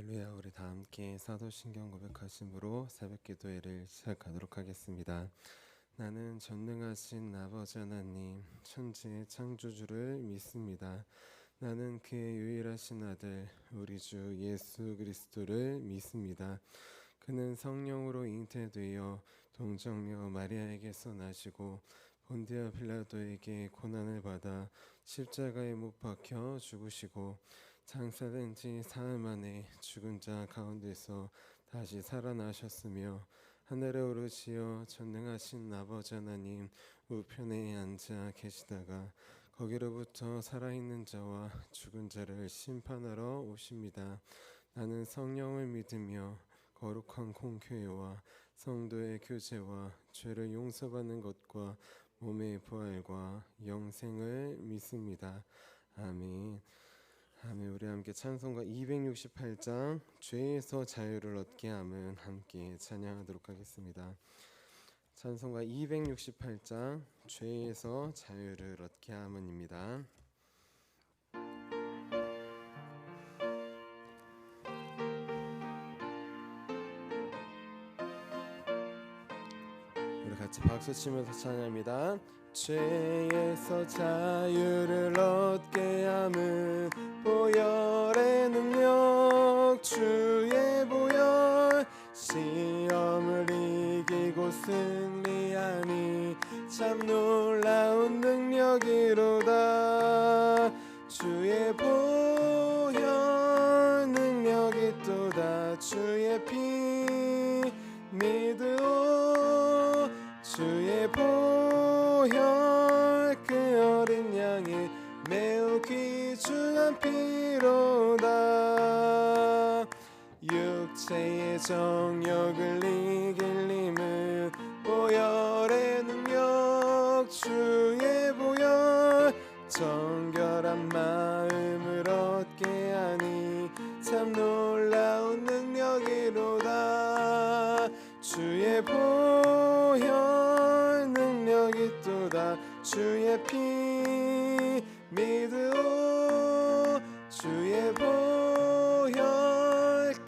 할렐루야. 우리 다 함께 사도신경 고백하심으로 새벽 기도회를 시작하도록 하겠습니다. 나는 전능하신 아버지 하나님 천지의 창조주를 믿습니다. 나는 그의 유일하신 아들 우리 주 예수 그리스도를 믿습니다. 그는 성령으로 잉태되어 동정녀 마리아에게서 나시고 본디아 빌라도에게 고난을 받아 십자가에 못 박혀 죽으시고 장사된 지 사흘 만에 죽은 자 가운데서 다시 살아나셨으며 하늘에 오르시어 전능하신 아버지 하나님 우편에 앉아 계시다가 거기로부터 살아있는 자와 죽은 자를 심판하러 오십니다. 나는 성령을 믿으며 거룩한 공교회와 성도의 교제와 죄를 용서받는 것과 몸의 부활과 영생을 믿습니다. 아멘. 아멘. 우리 함께 찬송가 268장 죄에서 자유를 얻게 함은 함께 찬양하도록 하겠습니다. 찬송가 268장 죄에서 자유를 얻게 함은입니다. 우리 같이 박수 치면서 찬양합니다. 죄에서 자유를 얻게 함은 보혈의 능력 주의 보혈 시험을 이기고 승리하니 참 놀라운 능력이로다. 주의 보혈 능력이 또다. 주의 피 믿으오. 주의 보혈 그 어린 양의 매우 귀중한 피로다. 육체의 정욕을 이길 힘은 보혈의 능력 주의 보혈 정결한 마음을 얻게 하니 참 놀라운 능력이로다. 주의 보혈 능력이 또다. 주의 피 믿으오. 주의 보혈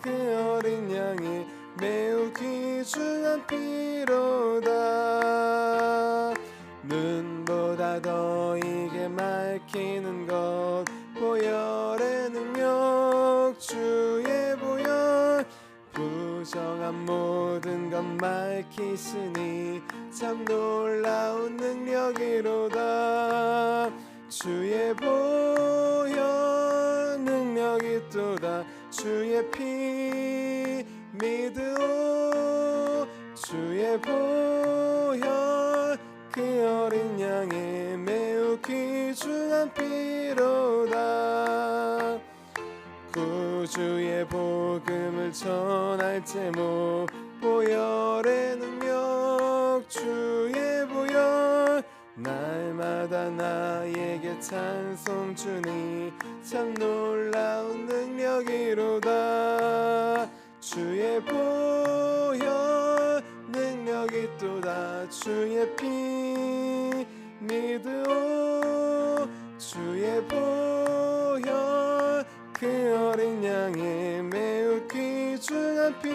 그 어린 양의 매우 귀중한 피로다. 눈보다 더 이게 맑히는 것 보혈의 능력 주의 보혈 부정한 모든 것 맑히시니 참 놀라운 능력이로다. 주의 보혈 능력이 또다. 주의 피 믿으오. 주의 보혈 그 어린 양의 매우 귀중한 피로다. 구주의 복음을 전할 제목 보혈의 능력 주의 보혈 날마다 나에게 찬송 주니 참 놀라운 능력이로다. 주의 보혈 능력이 또다. 주의 피 믿으오. 주의 보혈 그 어린 양의 매우 귀중한 피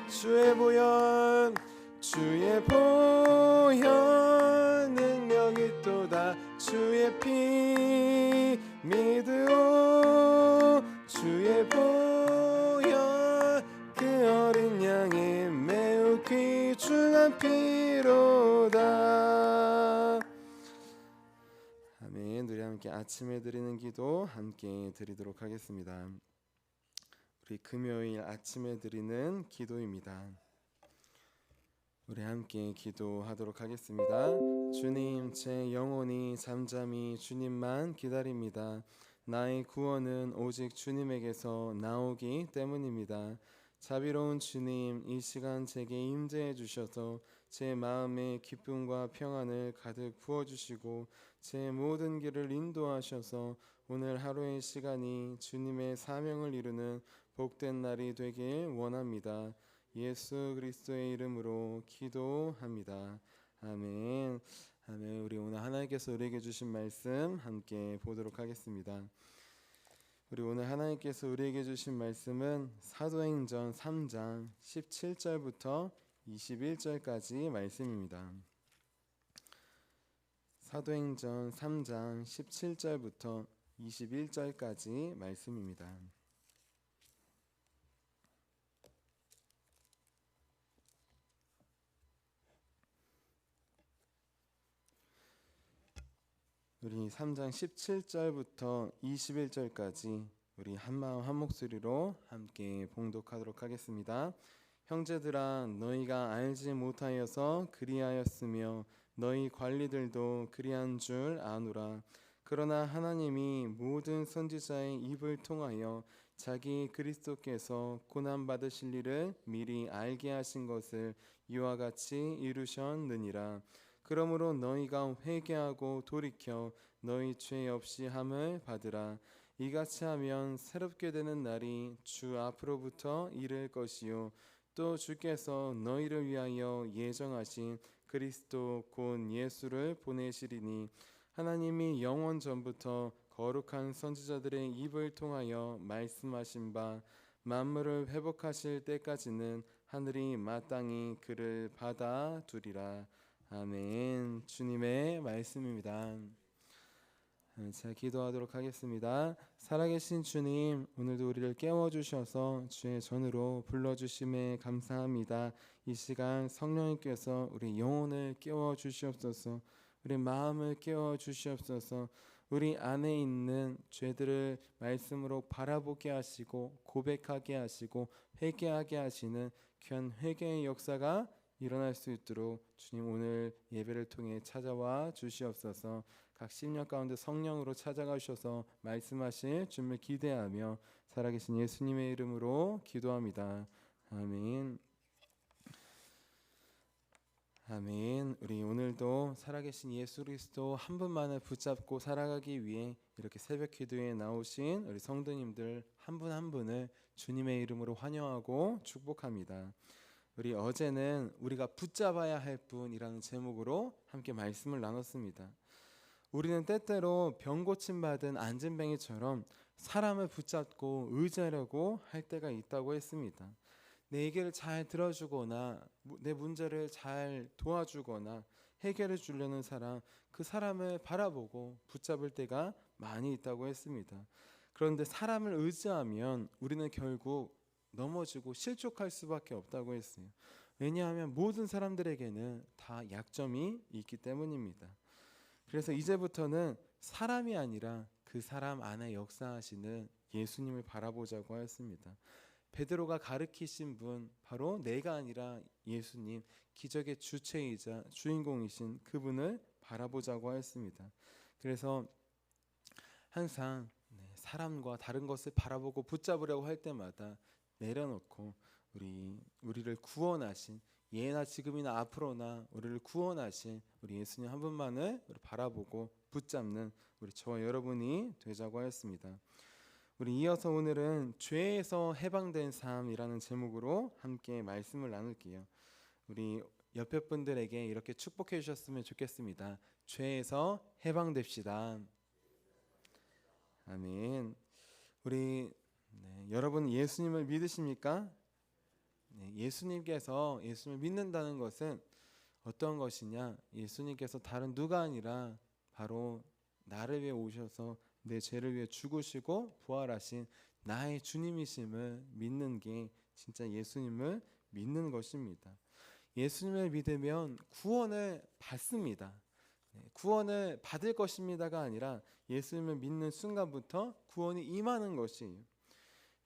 주의 보혈 주의 보혈 능력이 또다. 주의 피 믿으오. 주의 보혈 그 어린 양의 매우 귀중한 피로다. 아멘. 우리 함께 아침에 드리는 기도 함께 드리도록 하겠습니다. 우리 금요일 아침에 드리는 기도입니다. 우리 함께 기도하도록 하겠습니다. 주님, 제 영혼이 잠잠히 주님만 기다립니다. 나의 구원은 오직 주님에게서 나오기 때문입니다. 자비로운 주님, 이 시간 제게 임재해 주셔서 제 마음에 기쁨과 평안을 가득 부어주시고 제 모든 길을 인도하셔서 오늘 하루의 시간이 주님의 사명을 이루는 복된 날이 되길 원합니다. 예수 그리스도의 이름으로 기도합니다. 아멘. 아멘. 우리 오늘 하나님께서 우리에게 주신 말씀 함께 보도록 하겠습니다. 우리 오늘 하나님께서 우리에게 주신 말씀은 사도행전 3장 17절부터 21절까지 말씀입니다. 사도행전 3장 17절부터 21절까지 말씀입니다. 우리 3장 17절부터 21절까지 우리 한마음 한 목소리로 함께 봉독하도록 하겠습니다. 형제들아, 너희가 알지 못하여서 그리하였으며 너희 관리들도 그리한 줄 아노라. 그러나 하나님이 모든 선지자의 입을 통하여 자기 그리스도께서 고난 받으실 일을 미리 알게 하신 것을 이와 같이 이루셨느니라. 그러므로 너희가 회개하고 돌이켜 너희 죄 없이 함을 받으라. 이같이 하면 새롭게 되는 날이 주 앞으로부터 이를 것이요 또 주께서 너희를 위하여 예정하신 그리스도 곧 예수를 보내시리니 하나님이 영원 전부터 거룩한 선지자들의 입을 통하여 말씀하신 바 만물을 회복하실 때까지는 하늘이 마땅히 그를 받아두리라. 아멘. 주님의 말씀입니다. 자, 기도하도록 하겠습니다. 살아계신 주님, 오늘도 우리를 깨워주셔서 주의 전으로 불러주심에 감사합니다. 이 시간 성령님께서 우리 영혼을 깨워주시옵소서. 우리 마음을 깨워주시옵소서. 우리 안에 있는 죄들을 말씀으로 바라보게 하시고 고백하게 하시고 회개하게 하시는 귀한 회개의 역사가 일어날 수 있도록 주님 오늘 예배를 통해 찾아와 주시옵소서. 각 심령 가운데 성령으로 찾아가 주셔서 말씀하실 주님을 기대하며 살아계신 예수님의 이름으로 기도합니다. 아멘. 아멘. 우리 오늘도 살아계신 예수 그리스도 한 분만을 붙잡고 살아가기 위해 이렇게 새벽 기도에 나오신 우리 성도님들 한 분 한 분을 주님의 이름으로 환영하고 축복합니다. 우리 어제는 우리가 붙잡아야 할 분이라는 제목으로 함께 말씀을 나눴습니다. 우리는 때때로 병 고침 받은 안진뱅이처럼 사람을 붙잡고 의지하려고 할 때가 있다고 했습니다. 내 얘기를 잘 들어주거나 내 문제를 잘 도와주거나 해결해 주려는 사람, 그 사람을 바라보고 붙잡을 때가 많이 있다고 했습니다. 그런데 사람을 의지하면 우리는 결국 넘어지고 실족할 수밖에 없다고 했어요. 왜냐하면 모든 사람들에게는 다 약점이 있기 때문입니다. 그래서 이제부터는 사람이 아니라 그 사람 안에 역사하시는 예수님을 바라보자고 하였습니다. 베드로가 가르치신 분 바로 내가 아니라 예수님, 기적의 주체이자 주인공이신 그분을 바라보자고 하였습니다. 그래서 항상 사람과 다른 것을 바라보고 붙잡으려고 할 때마다 내려놓고 우리를 구원하신 예나 지금이나 앞으로나 우리를 구원하신 우리 예수님 한 분만을 바라보고 붙잡는 우리 저와 여러분이 되자고 하였습니다. 우리 이어서 오늘은 죄에서 해방된 삶이라는 제목으로 함께 말씀을 나눌게요. 우리 옆에 분들에게 이렇게 축복해 주셨으면 좋겠습니다. 죄에서 해방됩시다. 아멘. 우리 여러분 예수님을 믿으십니까? 예수님께서 예수님을 믿는다는 것은 어떤 것이냐? 예수님께서 다른 누가 아니라 바로 나를 위해 오셔서 내 죄를 위해 죽으시고 부활하신 나의 주님이심을 믿는 게 진짜 예수님을 믿는 것입니다. 예수님을 믿으면 구원을 받습니다. 구원을 받을 것입니다가 아니라 예수님을 믿는 순간부터 구원이 임하는 것이에요.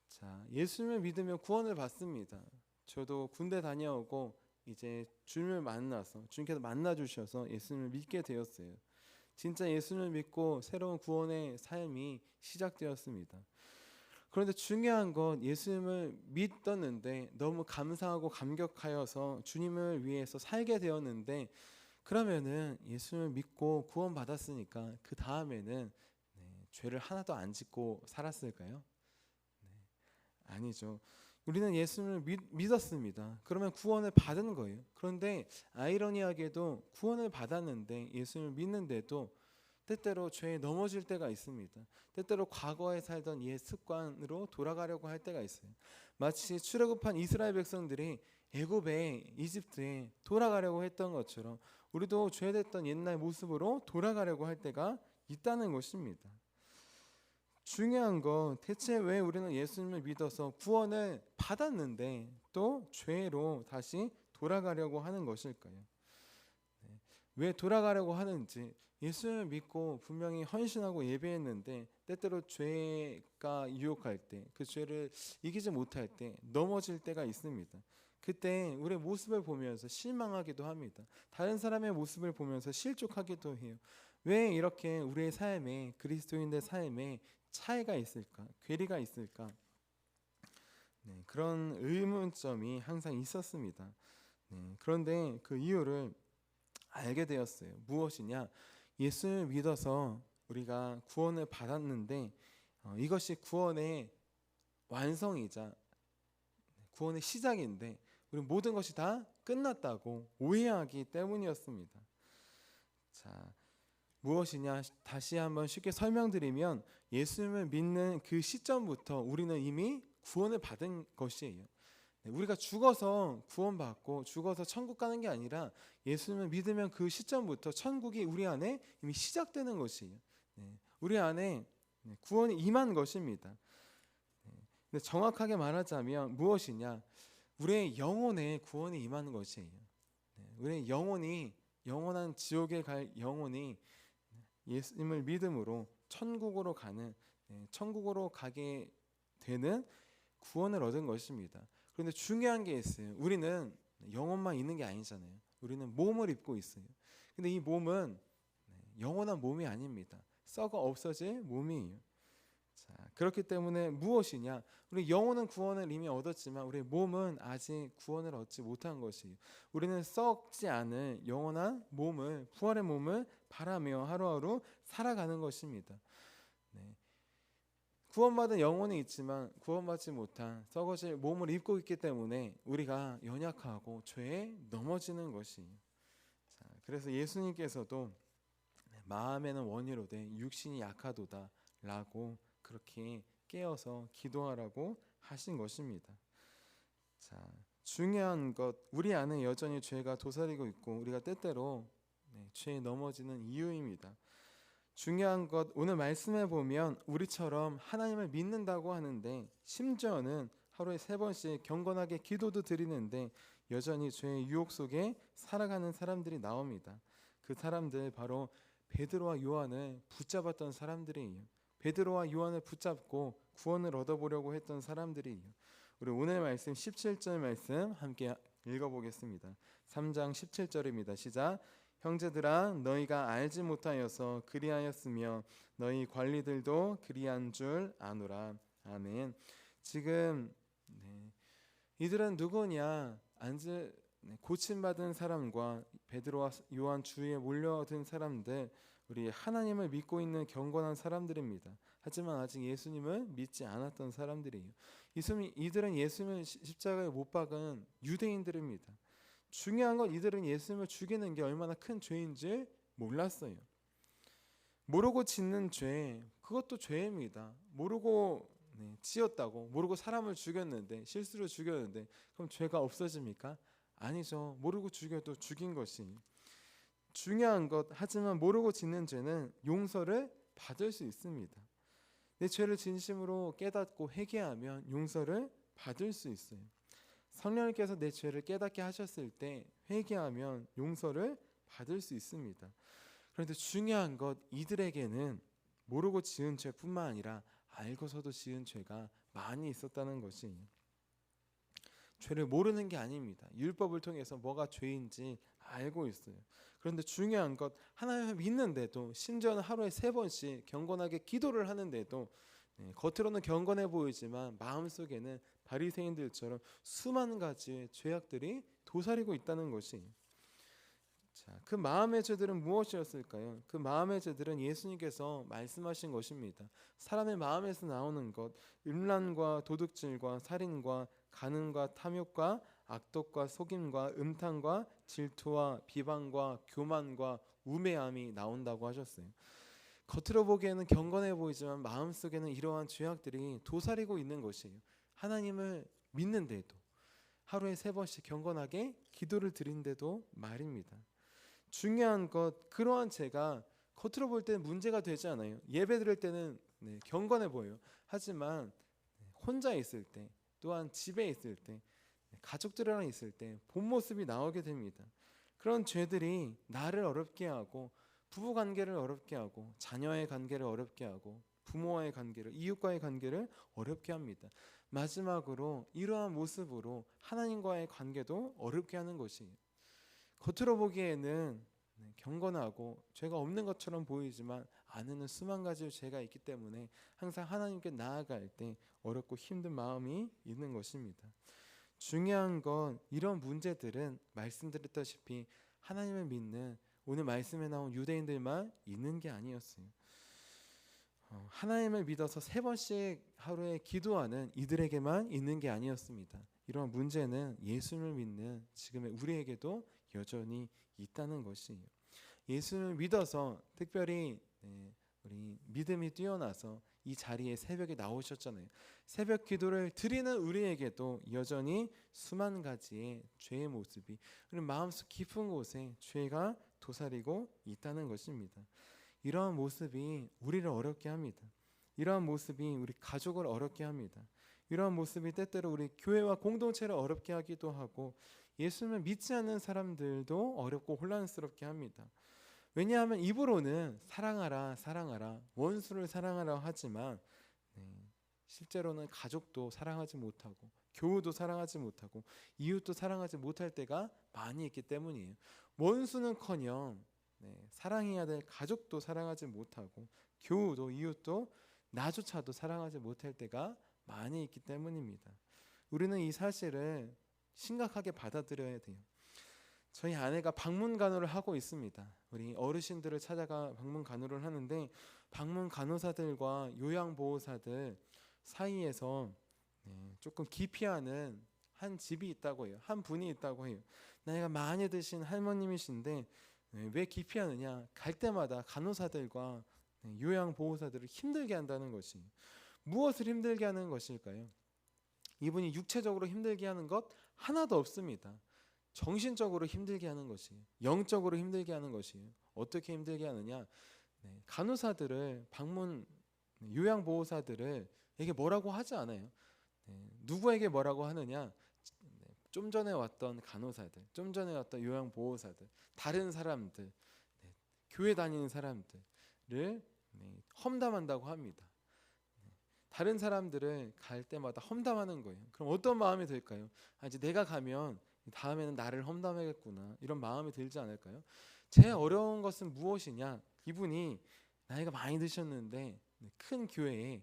자, 예수님을 믿으면 구원을 받습니다. 저도 군대 다녀오고 이제 주님을 만나서 주님께서 만나 주셔서 예수님을 믿게 되었어요. 진짜 예수님을 믿고 새로운 구원의 삶이 시작되었습니다. 그런데 중요한 건 예수님을 믿었는데 너무 감사하고 감격하여서 주님을 위해서 살게 되었는데 그러면은 예수님을 믿고 구원 받았으니까 그 다음에는 죄를 하나도 안 짓고 살았을까요? 아니죠. 우리는 예수님을 믿었습니다. 그러면 구원을 받은 거예요. 그런데 아이러니하게도 구원을 받았는데 예수님을 믿는데도 때때로 죄에 넘어질 때가 있습니다. 때때로 과거에 살던 옛 습관으로 돌아가려고 할 때가 있어요. 마치 출애굽한 이스라엘 백성들이 애굽에 이집트에 돌아가려고 했던 것처럼 우리도 죄됐던 옛날 모습으로 돌아가려고 할 때가 있다는 것입니다. 중요한 건 대체 왜 우리는 예수님을 믿어서 구원을 받았는데 또 죄로 다시 돌아가려고 하는 것일까요? 왜 돌아가려고 하는지, 예수님을 믿고 분명히 헌신하고 예배했는데 때때로 죄가 유혹할 때, 그 죄를 이기지 못할 때 넘어질 때가 있습니다. 그때 우리의 모습을 보면서 실망하기도 합니다. 다른 사람의 모습을 보면서 실족하기도 해요. 왜 이렇게 우리의 삶에, 그리스도인의 삶에 차이가 있을까? 괴리가 있을까? 그런 의문점이 항상 있었습니다. 그런데 그 이유를 알게 되었어요. 무엇이냐? 예수를 믿어서 우리가 구원을 받았는데 이것이 구원의 완성이자 구원의 시작인데 우리 모든 것이 다 끝났다고 오해하기 때문이었습니다. 자, 무엇이냐? 다시 한번 쉽게 설명드리면 예수님을 믿는 그 시점부터 우리는 이미 구원을 받은 것이에요. 우리가 죽어서 구원받고 죽어서 천국 가는 게 아니라 예수님을 믿으면 그 시점부터 천국이 우리 안에 이미 시작되는 것이에요. 우리 안에 구원이 임한 것입니다. 근데 정확하게 말하자면 무엇이냐? 우리의 영혼에 구원이 임하는 것이에요. 우리의 영혼이, 영원한 지옥에 갈 영혼이 예수님을 믿음으로 천국으로 가는, 천국으로 가게 되는 구원을 얻은 것입니다. 그런데 중요한 게 있어요. 우리는 영혼만 있는 게 아니잖아요. 우리는 몸을 입고 있어요. 근데 이 몸은 영원한 몸이 아닙니다. 썩어 없어질 몸이에요. 자, 그렇기 때문에 무엇이냐? 우리 영혼은 구원을 이미 얻었지만 우리 몸은 아직 구원을 얻지 못한 것이에요. 우리는 썩지 않을 영원한 몸을, 부활의 몸을 바라며 하루하루 살아가는 것입니다. 구원받은 영혼이 있지만 구원받지 못한 썩어질 몸을 입고 있기 때문에 우리가 연약하고 죄에 넘어지는 것이에요. 자, 그래서 예수님께서도 마음에는 원이로되 육신이 약하도다 라고 그렇게 깨어서 기도하라고 하신 것입니다. 자, 중요한 것, 우리 안에 여전히 죄가 도사리고 있고 우리가 때때로 죄에 넘어지는 이유입니다. 중요한 것, 오늘 말씀해 보면 우리처럼 하나님을 믿는다고 하는데 심지어는 하루에 3번씩 경건하게 기도도 드리는데 여전히 죄의 유혹 속에 살아가는 사람들이 나옵니다. 그 사람들 바로 베드로와 요한을 붙잡았던 사람들이에요. 베드로와 요한을 붙잡고 구원을 얻어보려고 했던 사람들이에요. 우리 오늘 말씀 17절 말씀 함께 읽어보겠습니다. 3장 17절입니다. 시작. 형제들아, 너희가 알지 못하여서 그리하였으며 너희 관리들도 그리한 줄 아노라. 아멘. 지금 이들은 누구냐? 고침받은 사람과 베드로와 요한 주위에 몰려든 사람들, 우리 하나님을 믿고 있는 경건한 사람들입니다. 하지만 아직 예수님을 믿지 않았던 사람들이에요. 이들은 예수님을 십자가에 못 박은 유대인들입니다. 중요한 건 이들은 예수님을 죽이는 게 얼마나 큰 죄인지 몰랐어요. 모르고 짓는 죄, 그것도 죄입니다. 모르고 지었다고, 모르고 사람을 죽였는데, 실수로 죽였는데 그럼 죄가 없어집니까? 아니죠. 모르고 죽여도 죽인 것이 중요한 것. 하지만 모르고 짓는 죄는 용서를 받을 수 있습니다. 내 죄를 진심으로 깨닫고 회개하면 용서를 받을 수 있어요. 성령님께서 내 죄를 깨닫게 하셨을 때 회개하면 용서를 받을 수 있습니다. 그런데 중요한 것, 이들에게는 모르고 지은 죄뿐만 아니라 알고서도 지은 죄가 많이 있었다는 것이, 죄를 모르는 게 아닙니다. 율법을 통해서 뭐가 죄인지 알고 있어요. 그런데 중요한 것, 하나님을 믿는데도, 심지어는 하루에 3번씩 경건하게 기도를 하는데도 겉으로는 경건해 보이지만 마음속에는 바리새인들처럼 수많은 가지의 죄악들이 도사리고 있다는 것이, 자, 그 마음의 죄들은 무엇이었을까요? 그 마음의 죄들은 예수님께서 말씀하신 것입니다. 사람의 마음에서 나오는 것, 음란과 도둑질과 살인과 간음과 탐욕과 악독과 속임과 음탕과 질투와 비방과 교만과 우매함이 나온다고 하셨어요. 겉으로 보기에는 경건해 보이지만 마음속에는 이러한 죄악들이 도사리고 있는 것이에요. 하나님을 믿는데도 하루에 3번씩 경건하게 기도를 드린데도 말입니다. 중요한 것, 그러한 죄가 겉으로 볼 때는 문제가 되지 않아요. 예배 드릴 때는 경건해 보여요. 하지만 혼자 있을 때, 또한 집에 있을 때, 가족들이랑 있을 때 본 모습이 나오게 됩니다. 그런 죄들이 나를 어렵게 하고, 부부 관계를 어렵게 하고, 자녀의 관계를 어렵게 하고, 부모와의 관계를, 이웃과의 관계를 어렵게 합니다. 마지막으로 이러한 모습으로 하나님과의 관계도 어렵게 하는 것이에요. 겉으로 보기에는 경건하고 죄가 없는 것처럼 보이지만 안에는 수만 가지의 죄가 있기 때문에 항상 하나님께 나아갈 때 어렵고 힘든 마음이 있는 것입니다. 중요한 건 이런 문제들은 말씀드렸다시피 하나님을 믿는 오늘 말씀에 나온 유대인들만 있는 게 아니었어요. 하나님을 믿어서 3번씩 하루에 기도하는 이들에게만 있는 게 아니었습니다. 이런 문제는 예수를 믿는 지금의 우리에게도 여전히 있다는 것이에요. 예수를 믿어서 특별히 우리 믿음이 뛰어나서 이 자리에 새벽에 나오셨잖아요. 새벽 기도를 드리는 우리에게도 여전히 수만 가지의 죄의 모습이 우리 마음속 깊은 곳에 죄가 도사리고 있다는 것입니다. 이러한 모습이 우리를 어렵게 합니다. 이러한 모습이 우리 가족을 어렵게 합니다. 이러한 모습이 때때로 우리 교회와 공동체를 어렵게 하기도 하고 예수님을 믿지 않는 사람들도 어렵고 혼란스럽게 합니다. 왜냐하면 입으로는 사랑하라 사랑하라 원수를 사랑하라 하지만 실제로는 가족도 사랑하지 못하고 교우도 사랑하지 못하고 이웃도 사랑하지 못할 때가 많이 있기 때문이에요. 원수는커녕 사랑해야 될 가족도 사랑하지 못하고 교우도 이웃도 나조차도 사랑하지 못할 때가 많이 있기 때문입니다. 우리는 이 사실을 심각하게 받아들여야 돼요. 저희 아내가 방문 간호를 하고 있습니다. 우리 어르신들을 찾아가 방문 간호를 하는데 방문 간호사들과 요양보호사들 사이에서 조금 기피하는 한 집이 있다고 해요. 한 분이 있다고 해요. 나이가 많이 드신 할머님이신데 왜 기피하느냐? 갈 때마다 간호사들과 요양보호사들을 힘들게 한다는 것이 무엇을 힘들게 하는 것일까요? 이분이 육체적으로 힘들게 하는 것 하나도 없습니다. 정신적으로 힘들게 하는 것이에요. 영적으로 힘들게 하는 것이에요. 어떻게 힘들게 하느냐? 간호사들을 방문 요양보호사들을 에게 뭐라고 하지 않아요. 누구에게 뭐라고 하느냐? 좀 전에 왔던 간호사들, 좀 전에 왔던 요양보호사들, 다른 사람들, 교회 다니는 사람들을 험담한다고 합니다. 다른 사람들을 갈 때마다 험담하는 거예요. 그럼 어떤 마음이 들까요? 이제 내가 가면 다음에는 나를 험담하겠구나 이런 마음이 들지 않을까요? 제일 어려운 것은 무엇이냐? 이분이 나이가 많이 드셨는데 큰 교회에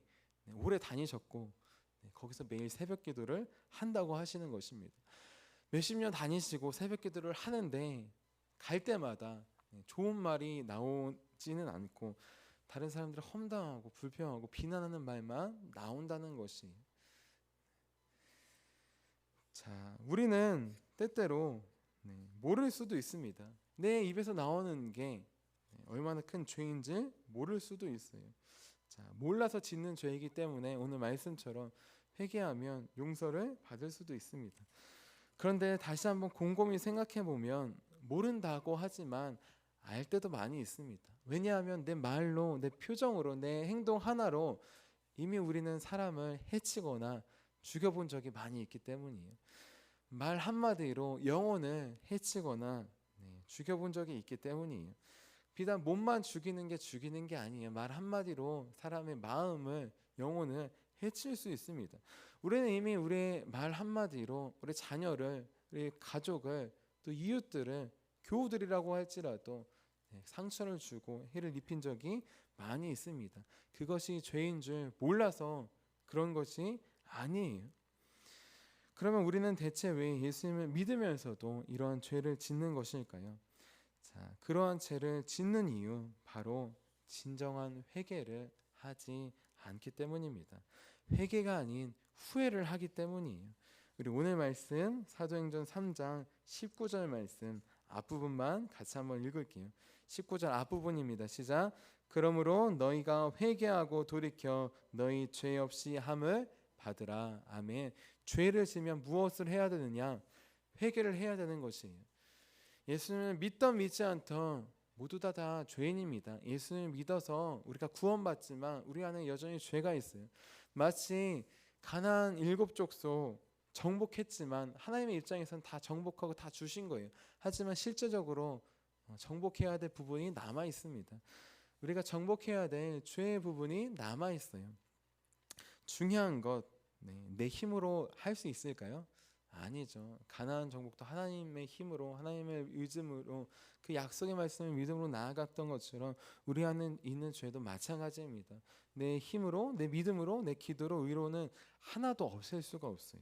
오래 다니셨고 거기서 매일 새벽 기도를 한다고 하시는 것입니다. 몇십 년 다니시고 새벽 기도를 하는데 갈 때마다 좋은 말이 나오지는 않고 다른 사람들을 험담하고 불평하고 비난하는 말만 나온다는 것이. 자, 우리는 때때로 모를 수도 있습니다. 내 입에서 나오는 게 얼마나 큰 죄인지 모를 수도 있어요. 자, 몰라서 짓는 죄이기 때문에 오늘 말씀처럼 회개하면 용서를 받을 수도 있습니다. 그런데 다시 한번 곰곰이 생각해 보면 모른다고 하지만 알 때도 많이 있습니다. 왜냐하면 내 말로, 내 표정으로, 내 행동 하나로 이미 우리는 사람을 해치거나 죽여본 적이 많이 있기 때문이에요. 말 한마디로 영혼을 해치거나 죽여본 적이 있기 때문이에요. 비단 몸만 죽이는 게 아니에요. 말 한마디로 사람의 마음을, 영혼을 해칠 수 있습니다. 우리는 이미 우리의 말 한마디로 우리 자녀를, 우리 가족을, 또 이웃들을, 교우들이라고 할지라도 상처를 주고 해를 입힌 적이 많이 있습니다. 그것이 죄인 줄 몰라서 그런 것이 아니에요. 그러면 우리는 대체 왜 예수님을 믿으면서도 이러한 죄를 짓는 것일까요? 자, 그러한 죄를 짓는 이유 바로 진정한 회개를 하지 않기 때문입니다. 회개가 아닌 후회를 하기 때문이에요. 우리 오늘 말씀 사도행전 3장 19절 말씀 앞부분만 같이 한번 읽을게요. 19절 앞부분입니다. 시작. 그러므로 너희가 회개하고 돌이켜 너희 죄 없이 함을 받으라. 아멘. 죄를 지면 무엇을 해야 되느냐? 회개를 해야 되는 것이에요. 예수님을 믿던 믿지 않던 모두 다 죄인입니다. 예수님을 믿어서 우리가 구원받지만 우리 안에 여전히 죄가 있어요. 마치 가나안 7족속 정복했지만 하나님의 입장에서는 다 정복하고 다 주신 거예요. 하지만 실제적으로 정복해야 될 부분이 남아 있습니다. 우리가 정복해야 될 죄의 부분이 남아 있어요. 중요한 것, 내 힘으로 할 수 있을까요? 아니죠. 가나안 정복도 하나님의 힘으로, 하나님의 의지로, 그 약속의 말씀을 믿음으로 나아갔던 것처럼 우리 안에 있는 죄도 마찬가지입니다. 내 힘으로, 내 믿음으로, 내 기도로, 의로는 하나도 없앨 수가 없어요.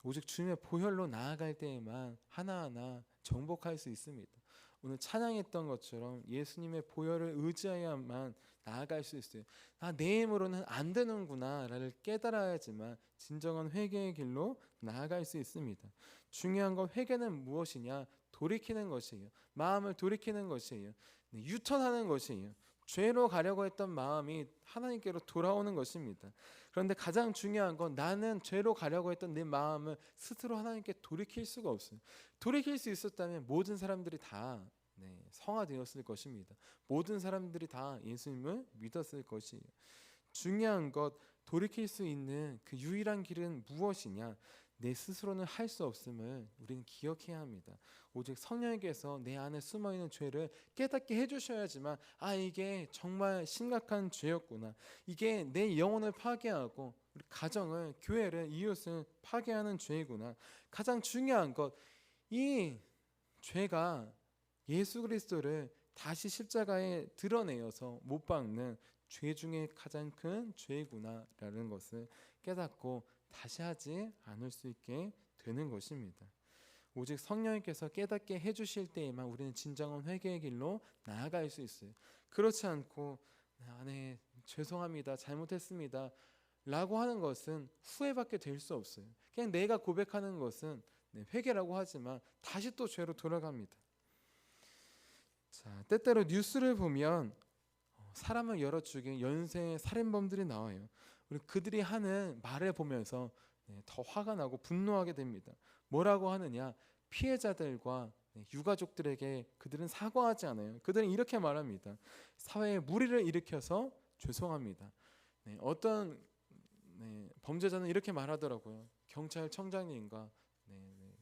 오직 주님의 보혈로 나아갈 때에만 하나하나 정복할 수 있습니다. 오늘 찬양했던 것처럼 예수님의 보혈을 의지해야만 나아갈 수 있어요. 내 힘으로는 안 되는구나를 깨달아야지만 진정한 회개의 길로 나아갈 수 있습니다. 중요한 건 회개는 무엇이냐? 돌이키는 것이에요. 마음을 돌이키는 것이에요. 유턴하는 것이에요. 죄로 가려고 했던 마음이 하나님께로 돌아오는 것입니다. 그런데 가장 중요한 건 나는 죄로 가려고 했던 내 마음을 스스로 하나님께 돌이킬 수가 없어요. 돌이킬 수 있었다면 모든 사람들이 다 성화되었을 것입니다. 모든 사람들이 다 예수님을 믿었을 것이에요. 중요한 것, 돌이킬 수 있는 그 유일한 길은 무엇이냐? 내 스스로는 할 수 없음을 우리는 기억해야 합니다. 오직 성령께서 내 안에 숨어있는 죄를 깨닫게 해주셔야지만 이게 정말 심각한 죄였구나. 이게 내 영혼을 파괴하고 우리 가정을, 교회를, 이웃을 파괴하는 죄이구나. 가장 중요한 것, 이 죄가 예수 그리스도를 다시 십자가에 드러내어서 못 박는 죄 중에 가장 큰 죄이구나라는 것을 깨닫고 다시 하지 않을 수 있게 되는 것입니다. 오직 성령님께서 깨닫게 해주실 때에만 우리는 진정한 회개의 길로 나아갈 수 있어요. 그렇지 않고 죄송합니다, 잘못했습니다 라고 하는 것은 후회밖에 될 수 없어요. 그냥 내가 고백하는 것은 회개라고 하지만 다시 또 죄로 돌아갑니다. 자, 때때로 뉴스를 보면 사람을 열어 죽인 연쇄 살인범들이 나와요. 우리 그들이 하는 말을 보면서 더 화가 나고 분노하게 됩니다. 뭐라고 하느냐? 피해자들과 유가족들에게 그들은 사과하지 않아요. 그들은 이렇게 말합니다. 사회에 무리를 일으켜서 죄송합니다. 어떤 범죄자는 이렇게 말하더라고요. 경찰청장님과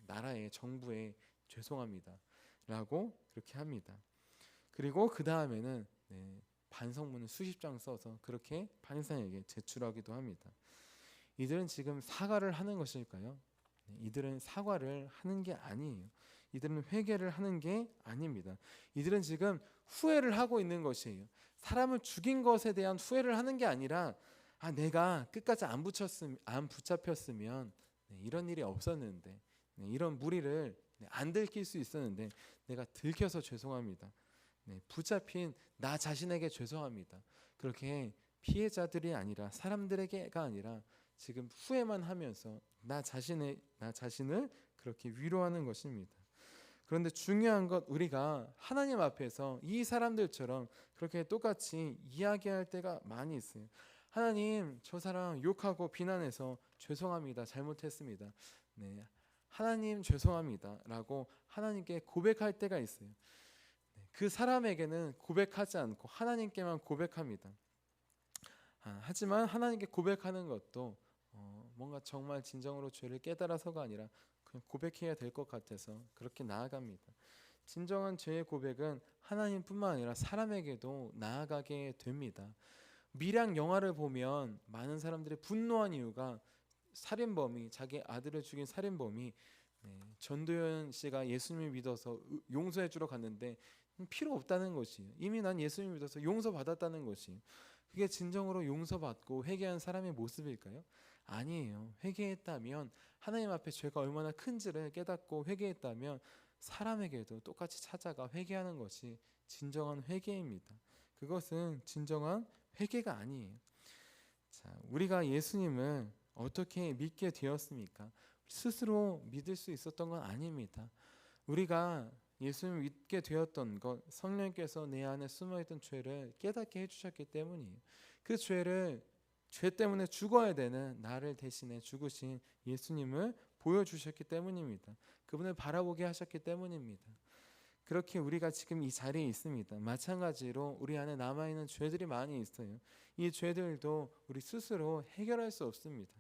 나라의 정부에 죄송합니다 라고 그렇게 합니다. 그리고 그 다음에는 반성문을 수십 장 써서 그렇게 판사에게 제출하기도 합니다. 이들은 지금 사과를 하는 것일까요? 이들은 사과를 하는 게 아니에요. 이들은 회개를 하는 게 아닙니다. 이들은 지금 후회를 하고 있는 것이에요. 사람을 죽인 것에 대한 후회를 하는 게 아니라 내가 끝까지 안 붙잡혔으면 이런 일이 없었는데, 이런 무리를 안 들킬 수 있었는데 내가 들켜서 죄송합니다. 붙잡힌 나 자신에게 죄송합니다. 그렇게 피해자들이 아니라 사람들에게가 아니라 지금 후회만 하면서 나 자신을 그렇게 위로하는 것입니다. 그런데 중요한 것, 우리가 하나님 앞에서 이 사람들처럼 그렇게 똑같이 이야기할 때가 많이 있어요. 하나님, 저 사람 욕하고 비난해서 죄송합니다, 잘못했습니다. 하나님 죄송합니다 라고 하나님께 고백할 때가 있어요. 그 사람에게는 고백하지 않고 하나님께만 고백합니다. 하지만 하나님께 고백하는 것도 뭔가 정말 진정으로 죄를 깨달아서가 아니라 그냥 고백해야 될 것 같아서 그렇게 나아갑니다. 진정한 죄의 고백은 하나님뿐만 아니라 사람에게도 나아가게 됩니다. 밀양 영화를 보면 많은 사람들이 분노한 이유가 살인범이, 자기 아들을 죽인 살인범이 전도연 씨가 예수님을 믿어서 용서해 주러 갔는데 필요 없다는 것이에요. 이미 난 예수님을 믿어서 용서받았다는 것이에요. 그게 진정으로 용서받고 회개한 사람의 모습일까요? 아니에요. 회개했다면, 하나님 앞에 죄가 얼마나 큰지를 깨닫고 회개했다면 사람에게도 똑같이 찾아가 회개하는 것이 진정한 회개입니다. 그것은 진정한 회개가 아니에요. 자, 우리가 예수님을 어떻게 믿게 되었습니까? 스스로 믿을 수 있었던 건 아닙니다. 우리가 예수님을 믿게 되었던 것, 성령께서 내 안에 숨어있던 죄를 깨닫게 해주셨기 때문이에요. 그 죄 때문에 죽어야 되는 나를 대신해 죽으신 예수님을 보여주셨기 때문입니다. 그분을 바라보게 하셨기 때문입니다. 그렇게 우리가 지금 이 자리에 있습니다. 마찬가지로 우리 안에 남아있는 죄들이 많이 있어요. 이 죄들도 우리 스스로 해결할 수 없습니다.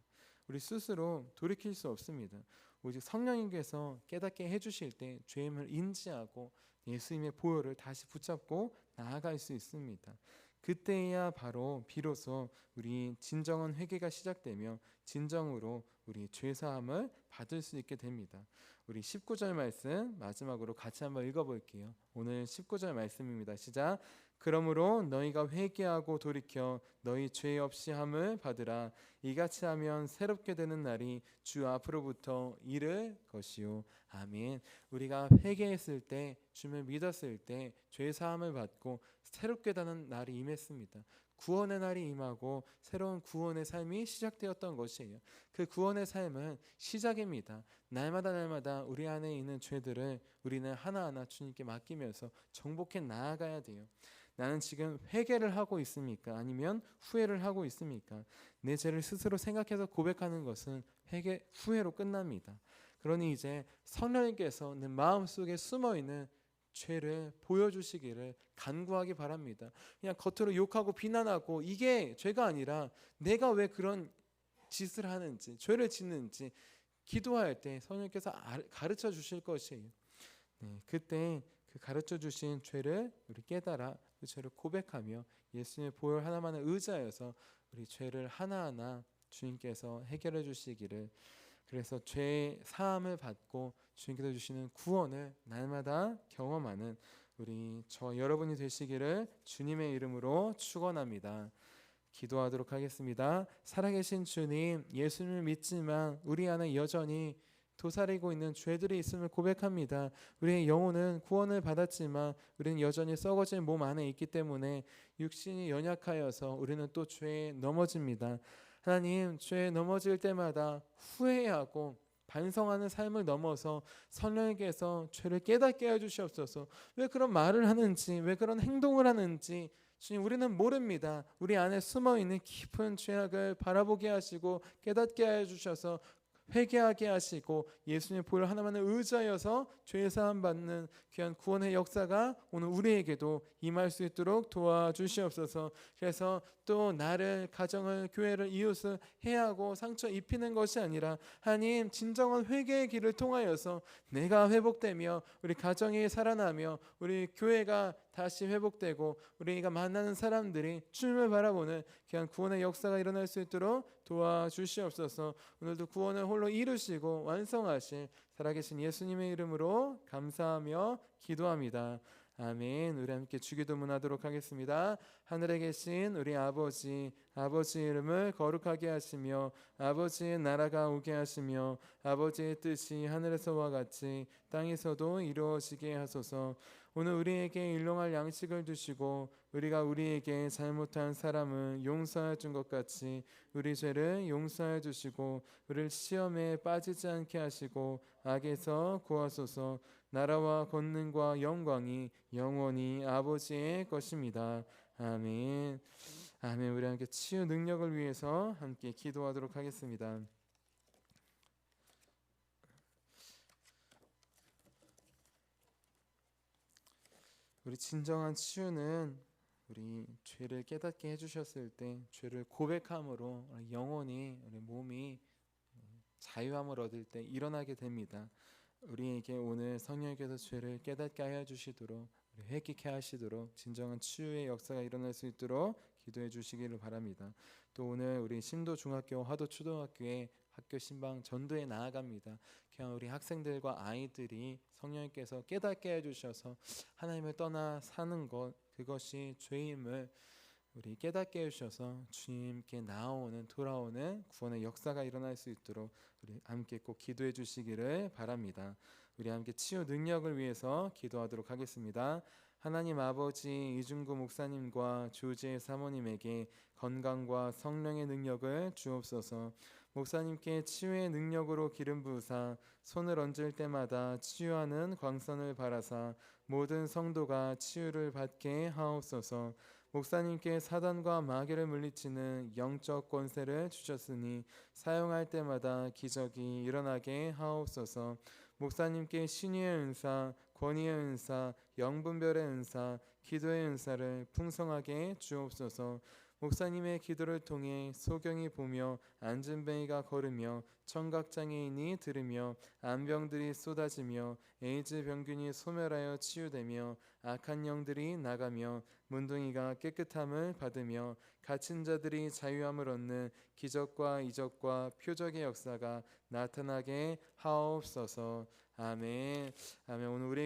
우리 스스로 돌이킬 수 없습니다. 오직 성령님께서 깨닫게 해주실 때 죄임을 인지하고 예수님의 보혈을 다시 붙잡고 나아갈 수 있습니다. 그때야 바로 비로소 우리 진정한 회개가 시작되며 진정으로 우리 죄사함을 받을 수 있게 됩니다. 우리 19절 말씀 마지막으로 같이 한번 읽어볼게요. 오늘 19절 말씀입니다. 시작. 그러므로 너희가 회개하고 돌이켜 너희 죄 없이 함을 받으라. 이같이 하면 새롭게 되는 날이 주 앞으로부터 이를 것이요. 아멘. 우리가 회개했을 때, 주를 믿었을 때 죄 사함을 받고 새롭게 되는 날이 임했습니다. 구원의 날이 임하고 새로운 구원의 삶이 시작되었던 것이에요. 그 구원의 삶은 시작입니다. 날마다 우리 안에 있는 죄들을 우리는 하나하나 주님께 맡기면서 정복해 나아가야 돼요. 나는 지금 회개를 하고 있습니까? 아니면 후회를 하고 있습니까? 내 죄를 스스로 생각해서 고백하는 것은 회개 후회로 끝납니다. 그러니 이제 성령님께서 내 마음속에 숨어있는 죄를 보여주시기를 간구하기 바랍니다. 그냥 겉으로 욕하고 비난하고 이게 죄가 아니라 내가 왜 그런 짓을 하는지, 죄를 짓는지 기도할 때 성령께서 가르쳐 주실 것이에요. 네, 그때 그 가르쳐 주신 죄를 우리 깨달아 그 죄를 고백하며 예수님의 보혈 하나만을 의지하여서 우리 죄를 하나하나 주님께서 해결해 주시기를, 그래서 죄 사함을 받고 주님께서 주시는 구원을 날마다 경험하는 우리 여러분이 되시기를 주님의 이름으로 축원합니다. 기도하도록 하겠습니다. 살아계신 주님, 예수님을 믿지만 우리 안에 여전히 도사리고 있는 죄들이 있음을 고백합니다. 우리의 영혼은 구원을 받았지만 우리는 여전히 썩어진 몸 안에 있기 때문에 육신이 연약하여서 우리는 또 죄에 넘어집니다. 하나님, 죄에 넘어질 때마다 후회하고 반성하는 삶을 넘어서 성령님께서 죄를 깨닫게 해주시옵소서. 왜 그런 말을 하는지, 왜 그런 행동을 하는지 주님 우리는 모릅니다. 우리 안에 숨어있는 깊은 죄악을 바라보게 하시고 깨닫게 해주셔서 회개하게 하시고 예수님의 보혈 하나만을 의지하여서 죄사함 받는 귀한 구원의 역사가 오늘 우리에게도 임할 수 있도록 도와주시옵소서. 그래서 또 나를, 가정을, 교회를, 이웃을 해하고 상처 입히는 것이 아니라 하나님 진정한 회개의 길을 통하여서 내가 회복되며 우리 가정이 살아나며 우리 교회가 다시 회복되고 우리가 만나는 사람들이 주님을 바라보는 귀한 구원의 역사가 일어날 수 있도록 도와주시옵소서. 오늘도 구원을 홀로 이루시고 완성하실 살아계신 예수님의 이름으로 감사하며 기도합니다. 아멘. 우리 함께 주기도문하도록 하겠습니다. 하늘에 계신 우리 아버지, 아버지의 이름을 거룩하게 하시며 아버지의 나라가 오게 하시며 아버지의 뜻이 하늘에서와 같이 땅에서도 이루어지게 하소서. 오늘 우리에게 일용할 양식을 주시고 우리가 우리에게 잘못한 사람을 용서해 준 것 같이 우리 죄를 용서해 주시고 우리를 시험에 빠지지 않게 하시고 악에서 구하소서. 나라와 권능과 영광이 영원히 아버지의 것입니다. 아멘. 아멘. 우리 함께 치유 능력을 위해서 함께 기도하도록 하겠습니다. 우리 진정한 치유는 우리 죄를 깨닫게 해주셨을 때 죄를 고백함으로 영혼이, 우리 몸이 자유함을 얻을 때 일어나게 됩니다. 우리에게 오늘 성령께서 죄를 깨닫게 하여 주시도록, 회개케 하시도록 진정한 치유의 역사가 일어날 수 있도록 기도해 주시기를 바랍니다. 또 오늘 우리 신도 중학교, 화도 초등학교에 학교 신방 전도에 나아갑니다. 그냥 우리 학생들과 아이들이 성령께서 깨닫게 해주셔서 하나님을 떠나 사는 것, 그것이 죄임을 우리 깨닫게 해주셔서 주님께 돌아오는 구원의 역사가 일어날 수 있도록 우리 함께 꼭 기도해 주시기를 바랍니다. 우리 함께 치유 능력을 위해서 기도하도록 하겠습니다. 하나님 아버지 이중구 목사님과 조지의 사모님에게 건강과 성령의 능력을 주옵소서. 목사님께 치유의 능력으로 기름 부으사 손을 얹을 때마다 치유하는 광선을 바라사 모든 성도가 치유를 받게 하옵소서. 목사님께 사단과 마귀를 물리치는 영적 권세를 주셨으니 사용할 때마다 기적이 일어나게 하옵소서. 목사님께 신유의 은사, 권위의 은사, 영분별의 은사, 기도의 은사를 풍성하게 주옵소서. 목사님의 기도를 통해 소경이 보며 안진뱅이가 걸으며 청각장애인이 들으며 암병들이 쏟아지며 에이즈 병균이 소멸하여 치유되며 악한 영들이 나가며 문둥이가 깨끗함을 받으며 갇힌 자들이 자유함을 얻는 기적과 이적과 표적의 역사가 나타나게 하옵소서. 아멘. 아멘. 오늘 우리